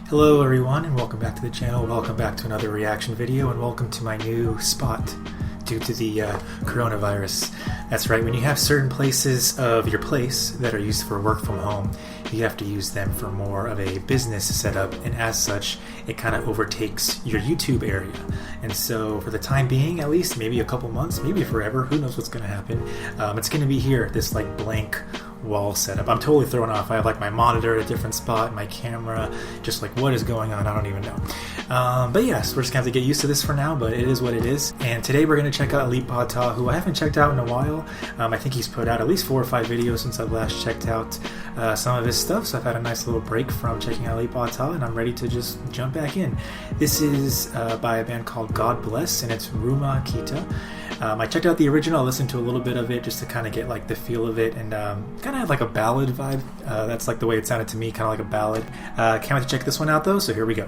Hello everyone and welcome back to the channel, welcome back to another reaction video, and welcome to my new spot due to the coronavirus. That's right, when you have certain places of your place that are used for work from home, you have to use them for more of a business setup, and as such, it kind of overtakes your YouTube area. And so for the time being, at least, maybe a couple months, maybe forever, who knows what's going to happen, it's going to be here, this like blank wall setup. I'm totally thrown off. I have like my monitor at a different spot, my camera, just like what is going on, I don't even know. But yes, we're just gonna have to get used to this for now, but it is what it is. And today we're gonna check out Alip Ba Ta, who I haven't checked out in a while. I think he's put out at least 4 or 5 videos since I've last checked out some of his stuff, so I've had a nice little break from checking out Alip Ba Ta, and I'm ready to just jump back in. This is by a band called God Bless, and it's Rumah Kita. I checked out the original, I listened to a little bit of it just to kind of get like the feel of it, and kind of had like a ballad vibe. That's like the way it sounded to me, kind of like a ballad. Can't wait to check this one out though, so here we go.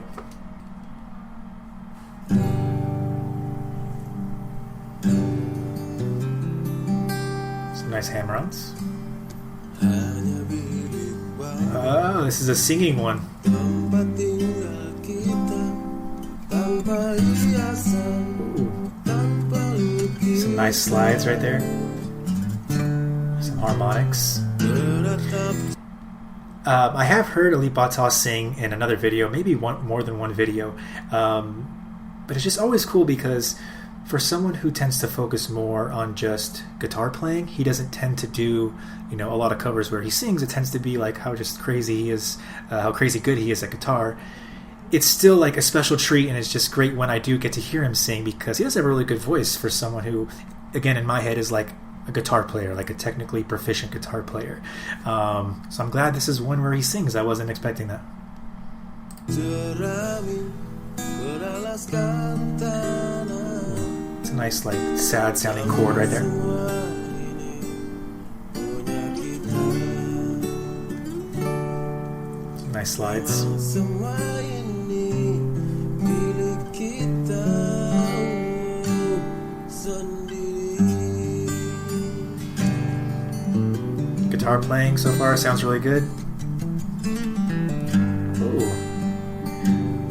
Some nice hammer-ons. Oh, this is a singing one. Some nice slides right there. Some harmonics. I have heard Alip Ba Ta sing in another video, maybe more than one video, but it's just always cool because for someone who tends to focus more on just guitar playing, he doesn't tend to do, you know, a lot of covers where he sings. It tends to be like how just crazy he is, how crazy good he is at guitar. It's still like a special treat, and it's just great when I do get to hear him sing because he does have a really good voice for someone who, again, in my head is like a guitar player, like a technically proficient guitar player. So I'm glad this is one where he sings. I wasn't expecting that. It's a nice, like, sad sounding chord right there. Some nice slides. Guitar playing so far sounds really good. Ooh.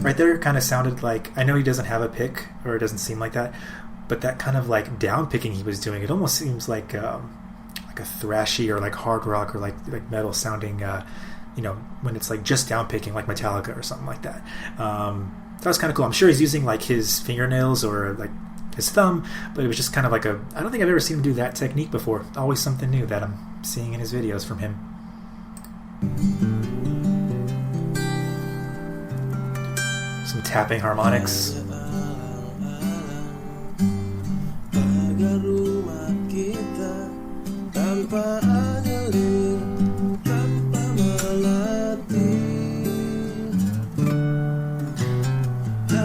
Right there kind of sounded like, I know he doesn't have a pick, or it doesn't seem like that, but that kind of like down picking he was doing, it almost seems like a thrashy or like hard rock or like metal sounding, you know, when it's like just down picking like Metallica or something like that. That was kind of cool. I'm sure he's using like his fingernails or like his thumb, but it was just kind of like a, I don't think I've ever seen him do that technique before. Always something new that I'm seeing in his videos from him. Some tapping harmonics.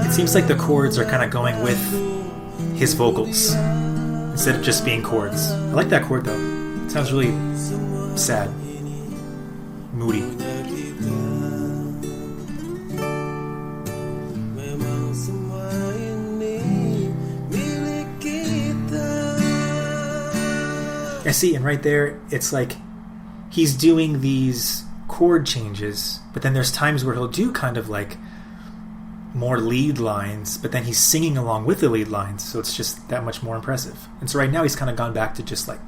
It seems like the chords are kind of going with his vocals instead of just being chords. I like that chord though. It sounds really sad, moody. I see, and right there, it's like he's doing these chord changes, but then there's times where he'll do kind of like more lead lines, but then he's singing along with the lead lines, so it's just that much more impressive. And so right now he's kind of gone back to just like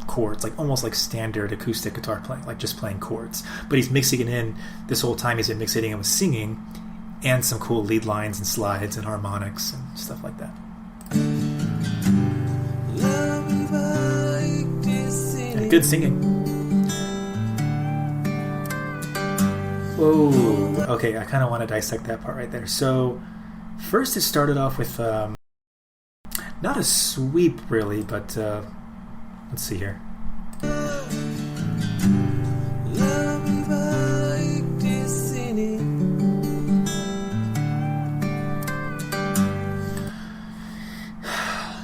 chords, like almost like standard acoustic guitar playing, like just playing chords. But he's mixing it in, this whole time he's been mixing it in with singing and some cool lead lines and slides and harmonics and stuff like that. And good singing. Whoa, okay, I kind of want to dissect that part right there. So, first it started off with, not a sweep really, but, let's see here.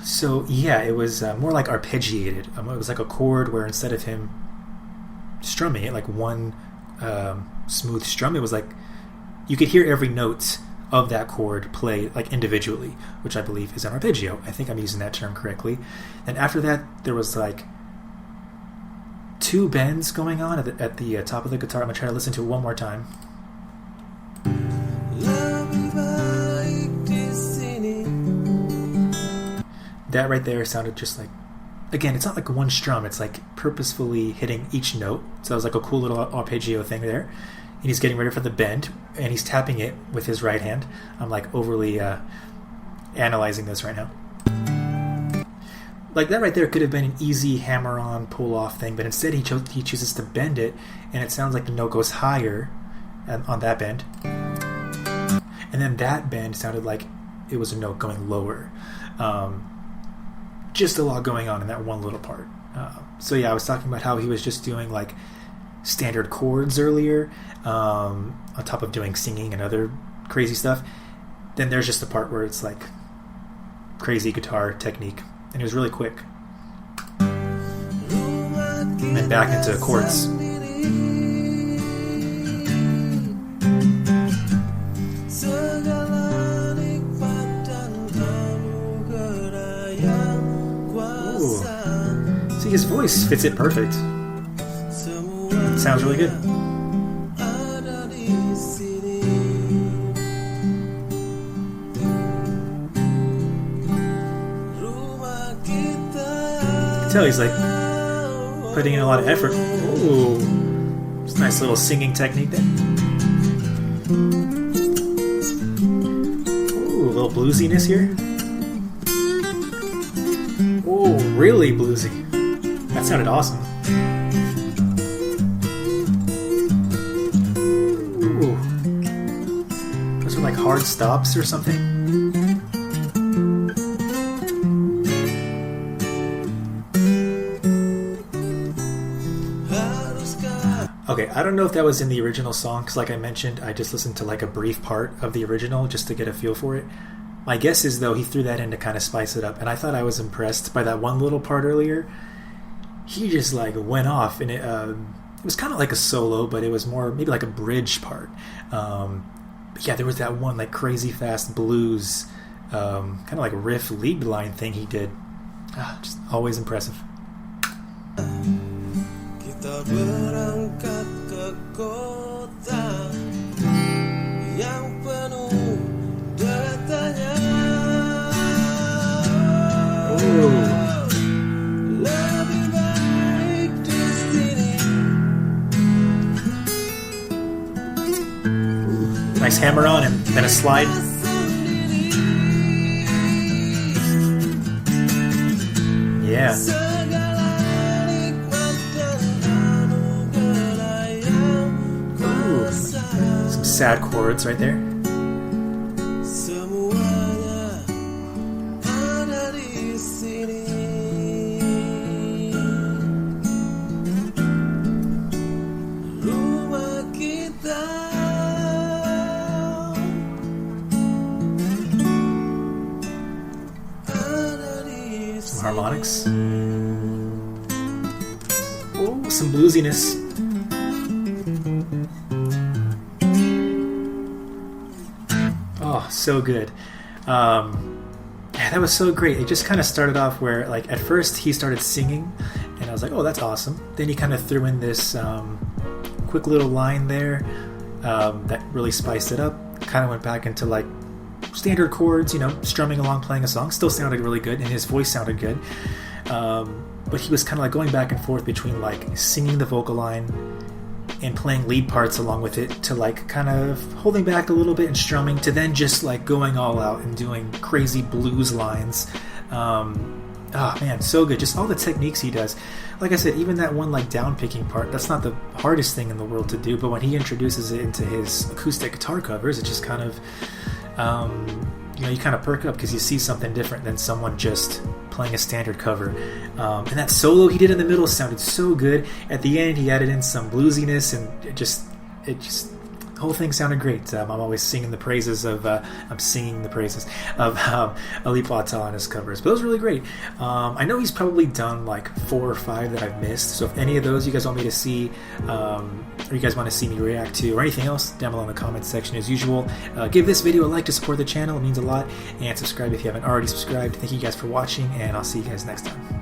So, yeah, it was more like arpeggiated. It was like a chord where instead of him strumming it, like one smooth strum, it was like you could hear every note of that chord play like individually, which I believe is an arpeggio. I think I'm using that term correctly. And after that, there was like 2 bends going on at the top of the guitar. I'm gonna try to listen to it one more time. that right there sounded just like, again, it's not like one strum, it's like purposefully hitting each note. So it was like a cool little arpeggio thing there. And he's getting ready for the bend, and he's tapping it with his right hand. I'm like overly analyzing this right now. Like that right there could have been an easy hammer-on, pull-off thing, but instead he chooses to bend it, and it sounds like the note goes higher on that bend. And then that bend sounded like it was a note going lower. Just a lot going on in that one little part. So yeah, I was talking about how he was just doing like standard chords earlier, on top of doing singing and other crazy stuff. Then there's just the part where it's like crazy guitar technique, and it was really quick. And then back into chords. Ooh. See, his voice fits it perfect. Sounds really good. Tell he's like putting in a lot of effort. Ooh, it's a nice little singing technique there. Ooh, a little bluesiness here. Ooh, really bluesy. That sounded awesome. Ooh, those are like hard stops or something. Okay, I don't know if that was in the original song, because like I mentioned, I just listened to like a brief part of the original just to get a feel for it. My guess is, though, he threw that in to kind of spice it up, and I thought I was impressed by that one little part earlier. He just like went off, and it was kind of like a solo, but it was more maybe like a bridge part. But yeah, there was that one like crazy fast blues, kind of like riff lead line thing he did. Just always impressive. Kita berangkat ke kota yang penuh deretanya. Lebih baik di sini. Nice hammer on and then a slide. Yeah. Sad chords right there. Some harmonics. Oh, some bluesiness. So good. Yeah, that was so great. It just kind of started off where, like, at first he started singing, and I was like, oh, that's awesome. Then he kind of threw in this quick little line there that really spiced it up. Kind of went back into, like, standard chords, you know, strumming along, playing a song. Still sounded really good, and his voice sounded good. But he was kind of, like, going back and forth between, like, singing the vocal line and playing lead parts along with it, to like kind of holding back a little bit and strumming, to then just like going all out and doing crazy blues lines. Oh man, so good. Just all the techniques he does. Like I said, even that one like down picking part, that's not the hardest thing in the world to do, but when he introduces it into his acoustic guitar covers, it just kind of you know, you kind of perk up because you see something different than someone just playing a standard cover. And that solo he did in the middle sounded so good. At the end, he added in some bluesiness, and it just the whole thing sounded great. I'm always singing the praises of Alip Ba Ta on his covers, but it was really great. I know he's probably done like 4 or 5 that I've missed, so if any of those you guys want me to see, or you guys want to see me react to, or anything else, down below in the comments section as usual. Give this video a like to support the channel, it means a lot, and subscribe if you haven't already subscribed. Thank you guys for watching, and I'll see you guys next time.